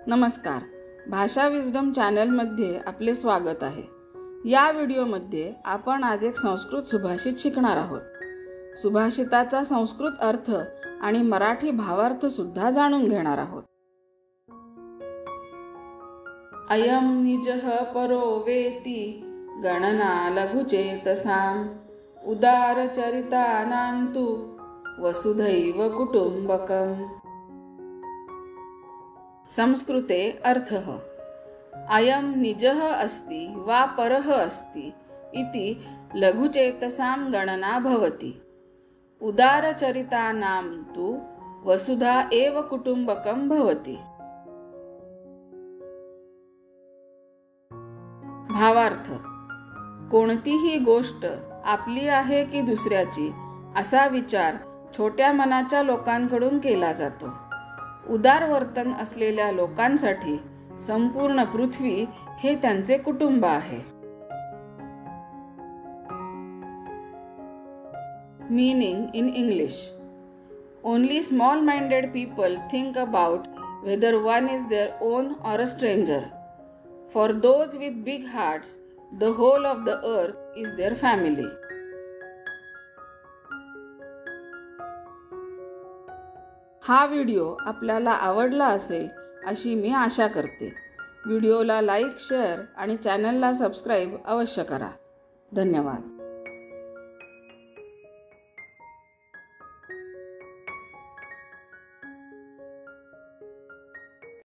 नमस्कार, भाषा विजडम चॅनलमध्ये आपले स्वागत आहे। या व्हिडिओमध्ये आपण आज एक संस्कृत सुभाषित शिकणार आहोत। सुभाषिताचा संस्कृत अर्थ आणि मराठी भावार्थ सुद्धा जाणून घेणार आहोत। अयम निजः परो वेति गणना लघुचेतसाम उदारचरितानांतु वसुधैव कुटुंबकम्। संस्कृते अर्थः अयं निजः अस्ति वा परः अस्ति इति लघुचेतसां गणना भवति। उदारचरितानां तु वसुधा एव कुटुंबकं भवति। भावार्थ, कोणतीही गोष्ट आपली आहे की दुसऱ्याची असा विचार छोट्या मनाच्या लोकांकडून केला जातो। उदार वर्तन असलेल्या लोकांसाठी संपूर्ण पृथ्वी हे त्यांचे कुटुंब आहे। Meaning in English. Only small minded people think about whether one is their own or a stranger. For those with big hearts, the whole of the earth is their family. हा व्हिडिओ आपल्याला आवडला असेल अशी मी आशा करते। व्हिडिओला like, share आणि चॅनलला subscribe अवश्य करा। धन्यवाद।